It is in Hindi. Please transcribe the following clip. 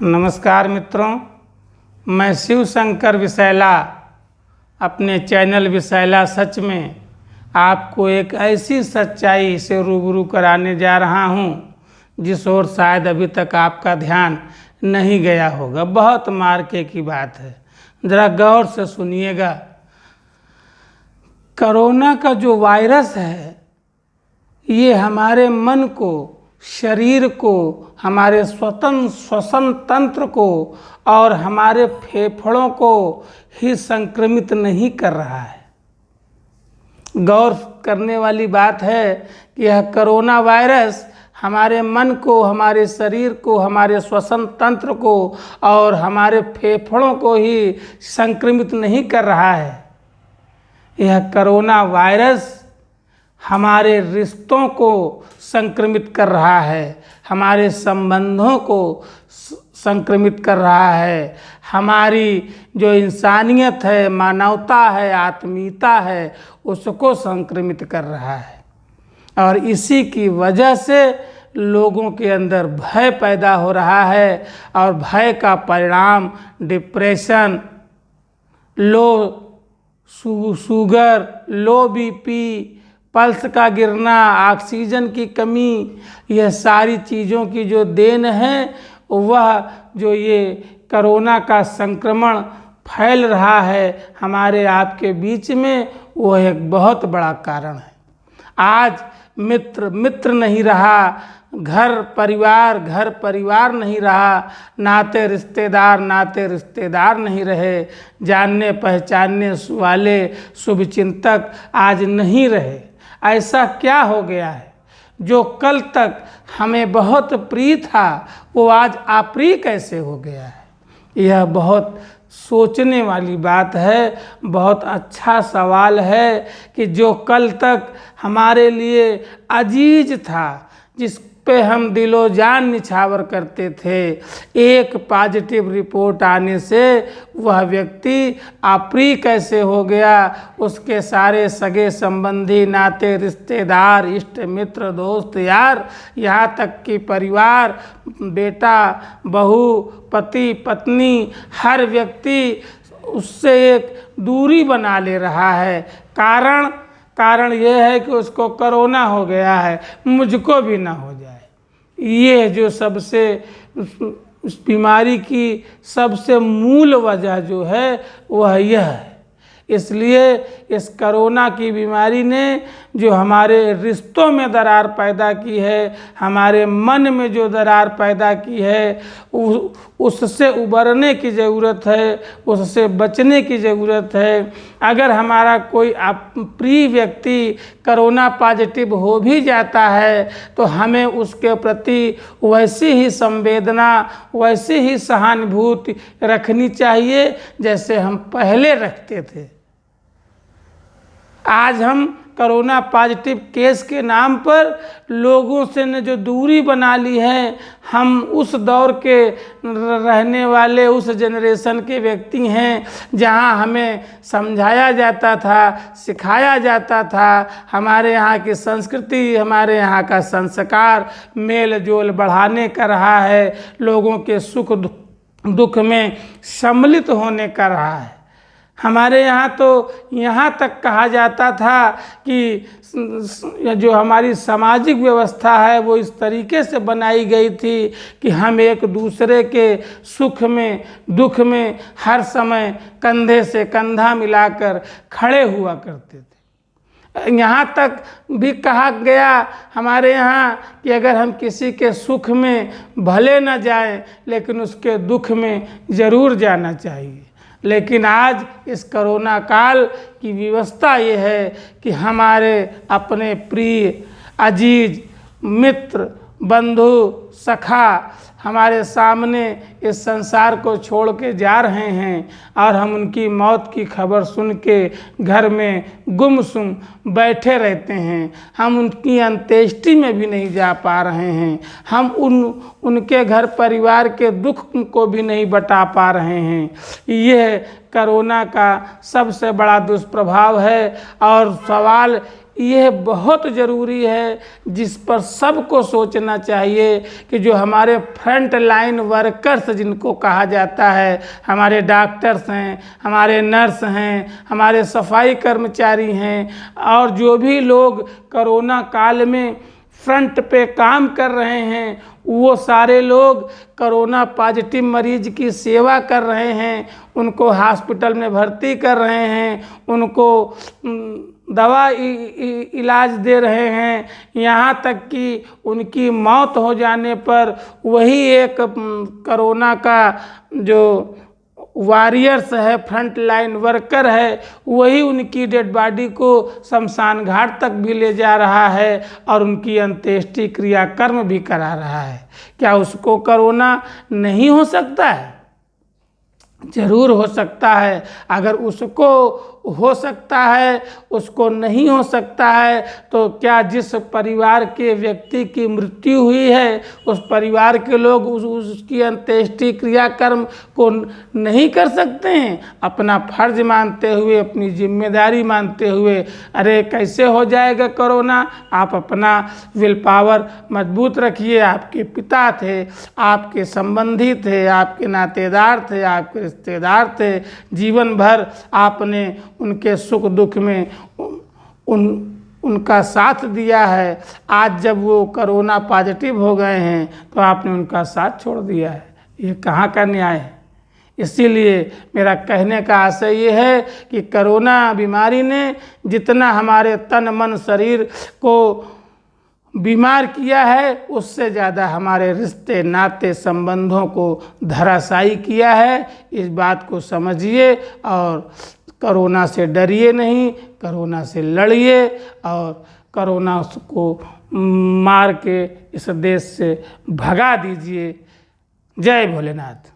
नमस्कार मित्रों, मैं शिव शंकर विसैला अपने चैनल विसैला सच में आपको एक ऐसी सच्चाई से रूबरू कराने जा रहा हूं जिस ओर शायद अभी तक आपका ध्यान नहीं गया होगा। बहुत मार्के की बात है, ज़रा गौर से सुनिएगा। कोरोना का जो वायरस है ये हमारे मन को, शरीर को, हमारे श्वसन तंत्र को और हमारे फेफड़ों को ही संक्रमित नहीं कर रहा है। गौर करने वाली बात है कि यह कोरोना वायरस हमारे मन को, हमारे शरीर को, हमारे श्वसन तंत्र को और हमारे फेफड़ों को ही संक्रमित नहीं कर रहा है। यह कोरोना वायरस हमारे रिश्तों को संक्रमित कर रहा है, हमारे संबंधों को संक्रमित कर रहा है, हमारी जो इंसानियत है, मानवता है, आत्मीयता है, उसको संक्रमित कर रहा है। और इसी की वजह से लोगों के अंदर भय पैदा हो रहा है और भय का परिणाम डिप्रेशन, लो शुगर, लो बीपी, पल्स का गिरना, ऑक्सीजन की कमी, यह सारी चीज़ों की जो देन है वह जो ये कोरोना का संक्रमण फैल रहा है हमारे आपके बीच में, वह एक बहुत बड़ा कारण है। आज मित्र नहीं रहा, घर परिवार नहीं रहा, नाते रिश्तेदार नहीं रहे, जानने पहचानने वाले शुभचिंतक आज नहीं रहे। ऐसा क्या हो गया है? जो कल तक हमें बहुत प्रिय था वो आज अप्रिय कैसे हो गया है? यह बहुत सोचने वाली बात है, बहुत अच्छा सवाल है कि जो कल तक हमारे लिए अजीज था, जिस पे हम दिलो जान निछावर करते थे, एक पॉजिटिव रिपोर्ट आने से वह व्यक्ति अप्रिय कैसे हो गया? उसके सारे सगे संबंधी, नाते रिश्तेदार, इष्ट मित्र, दोस्त यार, यहाँ तक कि परिवार, बेटा बहू, पति पत्नी, हर व्यक्ति उससे एक दूरी बना ले रहा है। कारण यह है कि उसको कोरोना हो गया है, मुझको भी ना हो जाए। ये जो सबसे उस बीमारी की सबसे मूल वजह जो है वह यह है। इसलिए इस कोरोना की बीमारी ने जो हमारे रिश्तों में दरार पैदा की है, हमारे मन में जो दरार पैदा की है, उससे उबरने की ज़रूरत है, उससे बचने की ज़रूरत है। अगर हमारा कोई प्रिय व्यक्ति कोरोना पॉजिटिव हो भी जाता है तो हमें उसके प्रति वैसी ही संवेदना, वैसी ही सहानुभूति रखनी चाहिए जैसे हम पहले रखते थे। आज हम कोरोना पॉजिटिव केस के नाम पर लोगों से ने जो दूरी बना ली है, हम उस दौर के रहने वाले, उस जनरेशन के व्यक्ति हैं जहां हमें समझाया जाता था, सिखाया जाता था, हमारे यहाँ की संस्कृति, हमारे यहाँ का संस्कार मेल जोल बढ़ाने का रहा है, लोगों के सुख दुख में सम्मिलित होने का रहा है। हमारे यहाँ तो यहाँ तक कहा जाता था कि जो हमारी सामाजिक व्यवस्था है वो इस तरीके से बनाई गई थी कि हम एक दूसरे के सुख में, दुख में हर समय कंधे से कंधा मिलाकर खड़े हुआ करते थे। यहाँ तक भी कहा गया हमारे यहाँ कि अगर हम किसी के सुख में भले न जाएं लेकिन उसके दुख में ज़रूर जाना चाहिए। लेकिन आज इस कोरोना काल की व्यवस्था ये है कि हमारे अपने प्रिय, अजीज, मित्र, बंधु, सखा हमारे सामने इस संसार को छोड़ के जा रहे हैं और हम उनकी मौत की खबर सुन के घर में गुमसुम बैठे रहते हैं। हम उनकी अंत्येष्टि में भी नहीं जा पा रहे हैं, हम उनके घर परिवार के दुख को भी नहीं बता पा रहे हैं। यह कोरोना का सबसे बड़ा दुष्प्रभाव है। और सवाल यह बहुत ज़रूरी है, जिस पर सबको सोचना चाहिए कि जो हमारे फ्रंट लाइन वर्कर्स जिनको कहा जाता है, हमारे डॉक्टर्स हैं, हमारे नर्स हैं, हमारे सफाई कर्मचारी हैं, और जो भी लोग कोरोना काल में फ्रंट पे काम कर रहे हैं, वो सारे लोग कोरोना पॉजिटिव मरीज की सेवा कर रहे हैं, उनको हॉस्पिटल में भर्ती कर रहे हैं, उनको दवा इलाज दे रहे हैं, यहाँ तक कि उनकी मौत हो जाने पर वही एक कोरोना का जो वॉरियर्स है, फ्रंट लाइन वर्कर है, वही उनकी डेड बॉडी को शमशान घाट तक भी ले जा रहा है और उनकी अंत्येष्टि क्रियाकर्म भी करा रहा है। क्या उसको कोरोना नहीं हो सकता है? जरूर हो सकता है। अगर उसको हो सकता है, उसको नहीं हो सकता है, तो क्या जिस परिवार के व्यक्ति की मृत्यु हुई है उस परिवार के लोग उसकी अंत्येष्टि क्रियाकर्म को नहीं कर सकते हैं? अपना फर्ज मानते हुए, अपनी जिम्मेदारी मानते हुए, अरे कैसे हो जाएगा कोरोना? आप अपना विल पावर मजबूत रखिए। आपके पिता थे, आपके संबंधी थे, आपके नातेदार थे, आपके रिश्तेदार थे, जीवन भर आपने उनके सुख दुख में उनका साथ दिया है। आज जब वो कोरोना पॉजिटिव हो गए हैं तो आपने उनका साथ छोड़ दिया है। ये कहाँ का न्याय है? इसीलिए मेरा कहने का आशय ये है कि कोरोना बीमारी ने जितना हमारे तन मन शरीर को बीमार किया है, उससे ज़्यादा हमारे रिश्ते नाते संबंधों को धराशायी किया है। इस बात को समझिए और कोरोना से डरिए नहीं, कोरोना से लड़िए और कोरोना को मार के इस देश से भगा दीजिए। जय भोलेनाथ।